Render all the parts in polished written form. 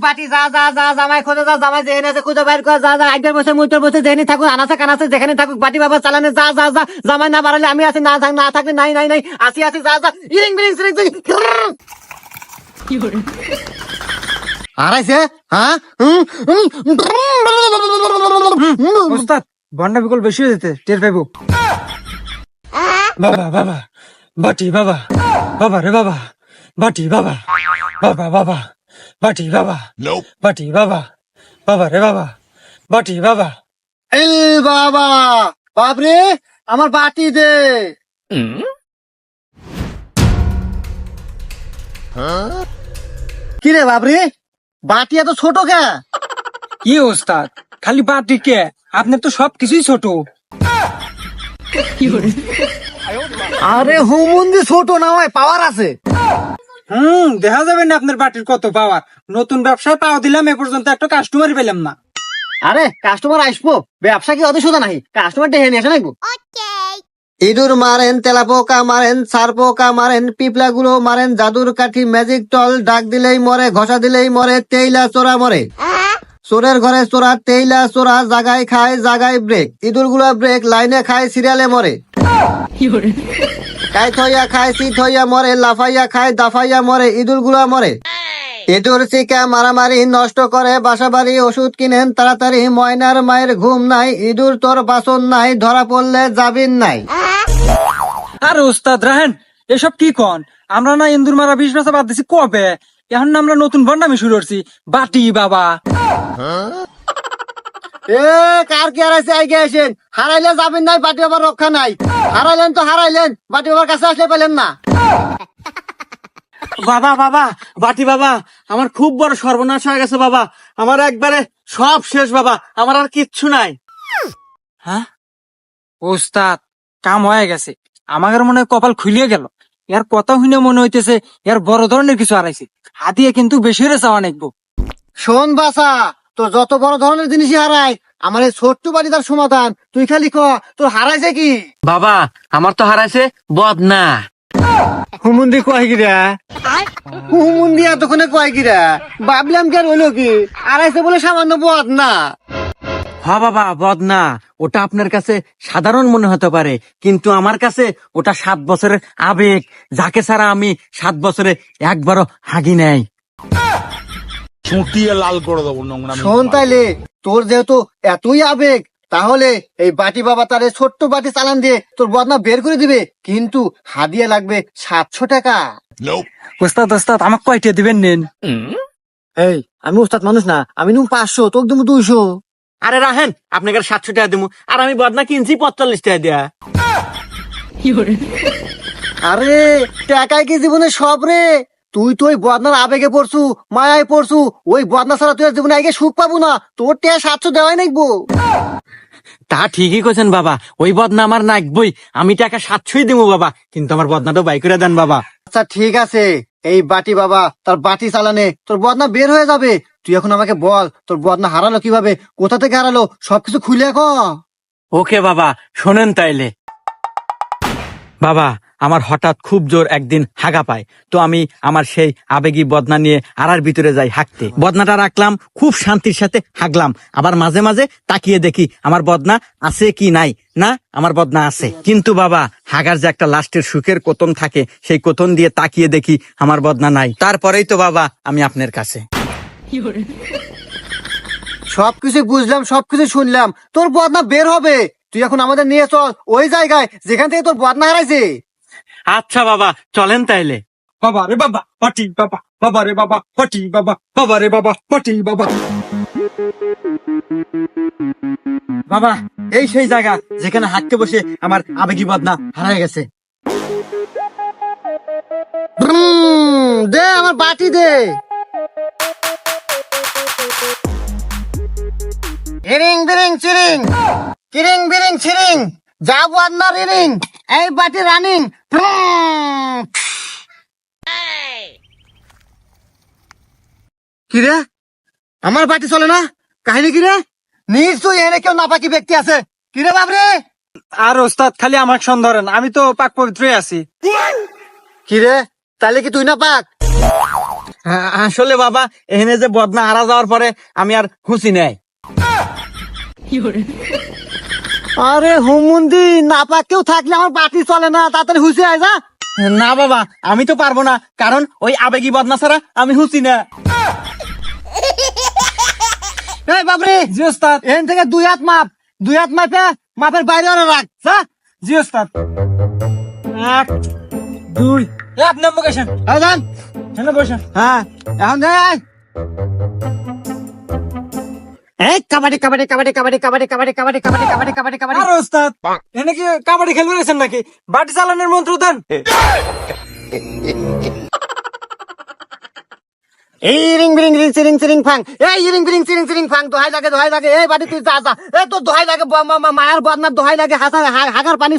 বাটি যা যা যা জামাই খোঁজে যা জামাই যেখানে আছে খুঁজে বাইর কর যা যা একবার বসে মুইতর বসে যেখানে থাকুক আনাচে কানাচে যেখানে থাকুক বাটি বাবা চালানে যা যা যা জামাই না বাড়ালে আমি আছি না থাকলে নাই নাই নাই আসি আসি যা যা ইরিং বিরিং সিরিং আড়াইছে হ্যাঁ ওস্তাদ বন্ডা বিকল বেশি হয়ে যেতে টের পাইবো। বাবা বাবা বাটি বাবা বাবা রে বাবা বাটি বাবা বাবা বাবা বাটি বাবা বাটি বাবা বাবা রে বাবা বাটি বাবা এল বাবা বাপরে আমার বাটি দে কি রে বাপরে বাটি এত ছোট কে কি ওস্তাদ খালি বাটি কে আপনার তো সব কিছুই ছোট। আরে হুমুন্দি ছোট না হয় পাওয়ার আছে। দেখা যাবে না আপনার বাটির কত পাওয়ার। নতুন ব্যবসায় পাওয়া দিলাম এ পর্যন্ত একটা কাস্টমারই পেলাম না। আরে কাস্টমার আসবো ব্যবসা কি অত সোজা নাই কাস্টমার ডেহে নিয়ে আসে নাকি ইঁদুর মারেন তেলাপোকা মারেন সারপোকা মারেন পিপলা গুলো মারেন জাদুর কাঠি ম্যাজিক টল ডাক দিলেই মরে ঘষা দিলেই মরে তেইলা চোরা মরে চোরের ঘরে চোরা তেইলা চোরা জাগায় খায় জাগায় ব্রেক ইঁদুর গুলো ব্রেক লাইনে খায় সিরিয়ালে মরে কাই থইয়া খায় সি থইয়া মরে লাফাইয়া খায় দাফাইয়া মরে ইঁদুর গুলো মরে ইঁদুর চিকা মারামারি নষ্ট করে বাসা বাড়ি ওষুধ কিনেন তাড়াতাড়ি ময়নার মায়ের ঘুম নাই ইঁদুর তোর বাসন নাই ধরা পড়লে যাবিন নাই। আর ওস্তাদ রাহেন এসব কি কন? আমরা না ইন্দুর মারা 20 বছর বাদ দিছি কবে, এখন না আমরা নতুন বন্ডামি শুরু করছি। বাটি বাবা এ কার কি হারাইছে আগে আসেন হারাইলে যাবেন নাই বাটি বাবার রক্ষা নাই হারাইলেন তো হারাইলেন বাটি বাবার কাছে আসলে পেলেন না। বাবা বাবা বাটি বাবা আমার খুব বড় সর্বনাশ হয়ে গেছে বাবা, আমার একবারে সব শেষ বাবা, আমার আর কিচ্ছু নাই। হ্যাঁ ওস্তাদ কাম হয়ে গেছে, আমাদের মনে হয় কপাল খুলিয়ে গেল। এর কথা শুনে মনে হইতেছে এর বড় ধরনের কিছু হারাইছে। হাতিয়ে কিন্তু বেশি হয়েছে অনেক। শোন বাসা তো যত বড় ধরনের জিনিসই হারায় আমার এই ছোট্ট বাড়ি তার সমাধান তুই খালি ক তোর হারাইছে কি? বাবা আমার তো হারাইছে বদনা। হুমুন্দি কয় গিরা হুমুন্দি এতক্ষণে কয় গিরা ভাবলাম কি আর হইলো কি হারাইছে বলে সামান্য বদ না। হ্যাঁ বাবা বদনা, ওটা আপনার কাছে সাধারণ মনে হতে পারে কিন্তু আমার কাছে ওটা 7 বছরের আবেগ, যাকে ছাড়া আমি 7 বছরে একবারও হাগি নাই। চুটিয়ে লাল করে দেবো নোংরা। শোন তাইলে তোর যেহেতু এতই আবেগ তাহলে এই বাটি বাবা তার এই ছোট্ট বাটি চালান দিয়ে তোর বদনা বের করে দিবে কিন্তু হাদিয়া লাগবে 700 টাকা। ওস্তাদ ওস্তাদ আমাকে কয়টা দিবেন নেন? এই আমি ওস্তাদ মানুষ না, আমি নুম 500 তোকে দেবো 200। আরে রাহেন আপনাকে 700 টাকা দিব, আর আমি বদনা কিনছি 45 টাকা দেয়া। আরে টাকায় কি জীবনে সব রে, তুই তো ওই বদনার আবেগে পড়ছু মায়ায় পড়ছু, ওই বদনা ছাড়া তুই আর জীবনে আগে সুখ পাবো না, তোর টাকা 700 দেওয়াই নাকবো। তা ঠিকই কইছেন বাবা, ওই বদনা আমার নাকবই, আমি টাকা 700ই দিব বাবা, কিন্তু আমার বদনাটা বাই করে দেন বাবা। আচ্ছা ঠিক আছে, এই বাটি বাবা তার বাটি চালানে তোর বদনা বের হয়ে যাবে। তুই এখন আমাকে বল তোর বদনা হারালো কিভাবে, কোথা থেকে হারালো, সবকিছু খুলে ক। ওকে বাবা শোনেন তাইলে। বাবা আমার হঠাৎ খুব জোর একদিন হাগা পায়, তো আমি আমার সেই আবেগী বদনা নিয়ে আড়ার ভিতরে যাই হাঁকতে। বদনাটা রাখলাম, খুব শান্তির সাথে হাগলাম, আবার মাঝে মাঝে তাকিয়ে দেখি আমার বদনা আছে কি নাই। না আমার বদনা আছে, কিন্তু বাবা হাগার যে একটা লাস্টের সুখের কোতন থাকে, সেই কোতন দিয়ে তাকিয়ে দেখি আমার বদনা নাই। তারপরেই তো বাবা আমি আপনার কাছে। সবকিছু বুঝলাম সবকিছু শুনলাম, তোর বদনা বের হবে, তুই এখন আমাদের নিয়ে চল ওই জায়গায় যেখান থেকে তোর বদনা হারাইছে। আচ্ছা বাবা চলেন তাইলে। বাবা রে বাবা বাটি বাবা বাবা রে বাবা বাটি বাবা বাবা রে বাবা বাটি বাবা। বাবা এই সেই জায়গা যেখানে হাঁটতে বসে আমার আবেগী বদনা হারায় গেছে। দে আমার বাটি দে। হিরিং বিরিং চিরিং কিরিং বিরিং ছিরিং যা বদনা রিরিং এই বাটি রানিং। কিরে আমার বাটি চলে না, কাহিনী কিরে? নিশ্চয়ই এনে কেউ নাপাকি ব্যক্তি আছে। কিরে বাবরে? আর ওস্তাদ খালি আমাকে সন্দেহ ধরেন, আমি তো পাক পবিত্রই আছি। কিরে তাহলে কি তুই না পাক? আসলে বাবা এখানে যে বদনা হারা যাওয়ার পরে আমি আর খুশি নাই। আরে হুমুন্দি না পাকেও থাকলে আমার বাটি চলে না, তাড়াতাড়ি হুসে আয় যা। না বাবা আমি তো পারবো না, কারণ ওই আবেগী বদনা ছাড়া আমি খুশি না। এই বাবরে, জি ওস্তাদ। এখান থেকে 2 হাত মাপ, 2 হাত মাপে মাপের বাইরে ওরা রাখ যা। জি ওস্তাদ। 1 2 আপনি বসেন, এই যান। এখানে বসেন। হ্যাঁ এখন যাই। এই কাবাডি কাবাডি কাবাডি কাবাডি কাবাডি কাবাডি কাবাডি কাবাডি কাবাডি কাবাডি কাবাডি। আর ওস্তাদ এনে কি কাবাডি খেলবে গেছেন নাকি? বাটি চালানোর মন্ত্র দেন। এই রিং বিরিং রিং সিরিং সিরিং ফাং, এই রিং বিরিং সিরিং সিরিং ফাং, দোহাই লাগে দোহাই লাগে। এই বাড়ি তুই যা যা, এই তোর দোহাই লাগে, মায়ের বদনার দোহাই লাগে, হাগার পানি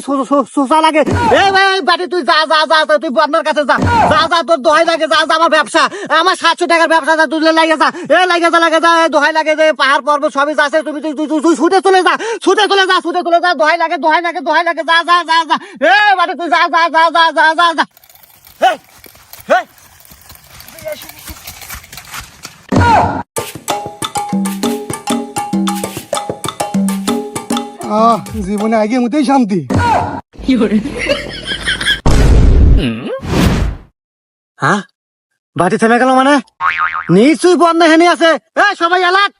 শোষা লাগে। এই ভাই এই বাড়ি তুই যা যা যা, তুই বদনার কাছে যা যা যা, তোর দোহাই লাগে যা যা। আমার ব্যবসা, আমার 700 টাকার ব্যবসা, যা তুই লাগে যা, এই লাগে যা লাগে যা। দোহাই লাগে যে পাহাড় পর্বত সবই আছে, তুমি তুই তুই তুই ছুটে চলে যা, ছুটে চলে যা, ছুটে চলে যা। দোহাই লাগে দোহাই লাগে দোহাই লাগে, যা যা যা যা। এই বাড়ি তুই যা যা যা যা যা যা যা। এই এই জীবনে আগে মতেই শান্তি। হ্যাঁ বাটি থেমে গেল মানে? নিশ্চয়ই বন্ধ হেনে আছে। এই সবাই এলাক,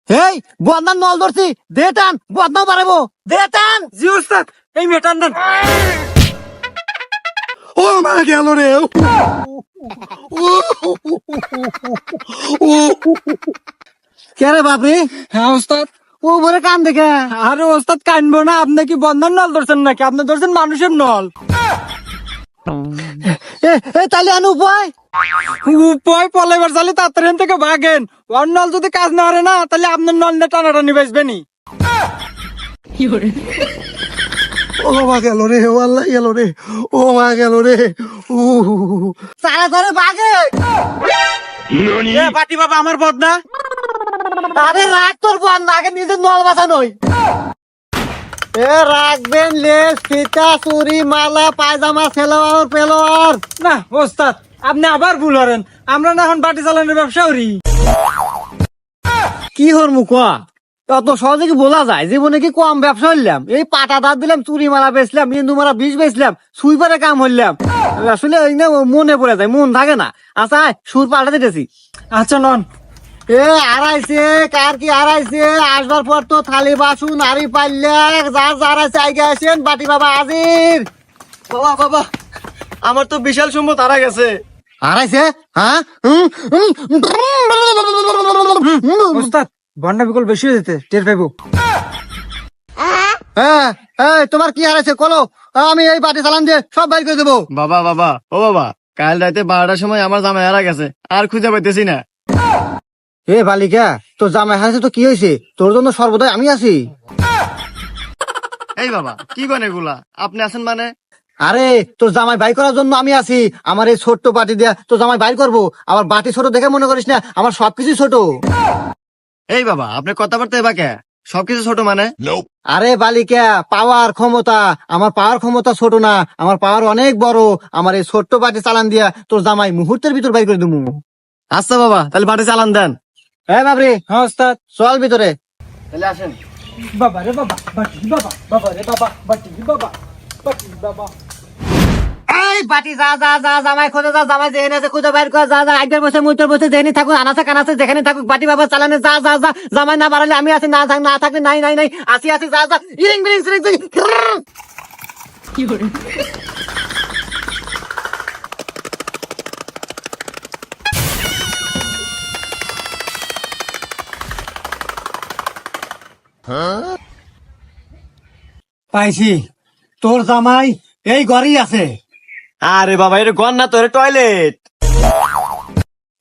এই বন্ধার নল ধরছি, দে টান, বদনাও বাড়াবো, দে টান। জি ওস্তাদ, এই মেটান দেন। ও মা গেল রে। কে রে বাপরে? হ্যাঁ ওস্তাদ। ও বলে কান দেখে। আরে ওস্তাদ কানবো না, আপনি কি বন্ধন নল ধরছেন নাকি? আপনি ধরছেন মানুষের নল। তাহলে আনু উপায়? উপায় পলাইবার চালে তাড়াতাড়ি থেকে ভাগেন। ওর নল যদি কাজ না করে না, তাহলে আপনার নল নিয়ে টানাটানি বেসবেনি। ও মা গেল রে, ও আল্লাহ গেল রে, ও মা গেল রে। তারা ধরে বাগে। বাটি বাবা আমার বদনা। আরে রাখ তোর বন্ধ, আগে নিজের নল বাঁচানোই। এ রাখবেন লেস, ফিতা, চুরি, মালা, পায়জামা, সেলোয়ার পেলোয়ার। না ওস্তাদ, আপনি আবার ভুল করেন। আমরা না এখন বাটি চালানোর ব্যবসা করি। কি হর মুখা অত সহজে কি বলা যায়? জীবনে কি কম ব্যবসা হইলাম? এই পাটা দাঁত দিলাম, চুরি মালা বেচলাম, ইন্দু মালা 20 বেচলাম, সুইপারে কাম হইলাম। আসলে ওই না মনে পড়ে যায়, মন থাকে না। আচ্ছা সুর পাল্টা দিতেছি। আচ্ছা নন। এ আড়াইছে, কার কি আড়াইছে? আসবার পর তো থালি বাসন হাড়ি পাল্লা যার যার আছে আগে আসেন। বাটি বাবা হাজির। বাবা বাবা আমার তো বিশাল সম্পদ হারা গেছে। আড়াইছে? হ্যাঁ ওস্তাদ বন্ডা বিকল বেশি হয়ে যেতে টের পাইবো। হ্যাঁ এই তোমার কি হারাইছে কলো, আমি এই বাটি চালান দিয়ে সব বাইর করে দেবো। বাবা বাবা ও বাবা, কাল রাতে 12টার সময় আমার জামাই হারা গেছে, আর খুঁজে পাইতেছি না। এ বালিকা, তোর জামাই হারাইছে তো কি হয়েছে? তোর জন্য সর্বদাই আমি আছি। এই বাবা কি করেন এগুলা? আপনি আছেন মানে? আরে তোর জামাই বাই করার জন্য আমি আছি। আমার এই ছোট্ট বাটি দিয়া তোর জামাই বাইর করবো। আবার বাটি ছোট দেখে মনে করিস না আমার সবকিছু ছোট। এই বাবা আপনি কথাবার্তা এবার কে? সবকিছু ছোট মানে? আরে বালিকা, পাওয়ার ক্ষমতা, আমার পাওয়ার ক্ষমতা ছোট না, আমার পাওয়ার অনেক বড়। আমার এই ছোট্ট বাটি চালান দিয়া তোর জামাই মুহূর্তের ভিতর বাইর করে দেবো। আচ্ছা বাবা তাহলে বাটে চালান দেন। হ্যাঁ বাবরি, হ্যাঁ ওস্তাদ। চল ভিতরে। তাহলে আসেন। বাবা রে বাবা, বাটি বাবা, বাবা রে বাবা, বাটি বাবা, বাটি বাবা। এই বাটি যা যা যা, জামাই খোঁজে যা, জামাই যেখানে আছে খুঁজে বাইর কর, যা যা। আগের বসে মুইটার বসে যেখানে থাকুক, আনাচে কানাচে যেখানে থাকুক, বাটি বাবা চালানে যা যা যা। জামাই না বাড়ালে আমি আছি, না থাক না থাকলে নাই নাই নাই, আসি আসি যা যা। ইরিং বিরিং সিরিং সিরিং। পাইছি, তোর জামাই এই ঘরেই আছে। আরে বাবা এটা ঘর না, তোর টয়লেট।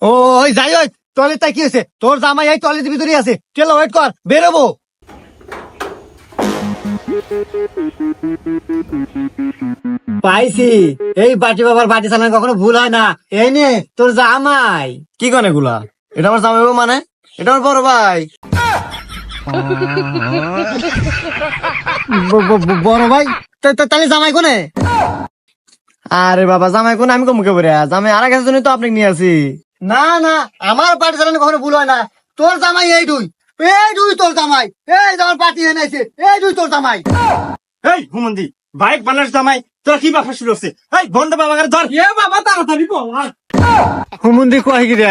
ও ওই যাই, ওই টয়লেট কি হয়েছে? তোর জামাই এই টয়লেটের ভিতরেই আছে। চলো ওয়েট কর, বেরোবো। পাইছি, এই বাটি বাবার বাটি চালানো কখনো ভুল হয় না। এই নে তোর জামাই। কি করেন এগুলা? এটা আমার জামাই বাবু মানে? এটা আমার বড় ভাই। বড় ভাই? তাহলে জামাই কোনে? আরে বাবা জামাই কোন আমি কমুকে পড়ে জামাই আর কাছে জন্য তো আপনাকে নিয়ে আসি। না না, আমার পার্টি চালানো কখনো ভুল হয় না। তোর জামাই এই দুই তোর জামাই, এই আমার পার্টি এনেছে, এই দুই তোর জামাই। এই হুমন্দি বাইক বানাস জামাই তোরা কি বাপা শুরু হচ্ছে? এই বন্ধ বাবা ধর। এ বাবা তাড়াতাড়ি বল আর। হুমুন্দি কয় কি রে?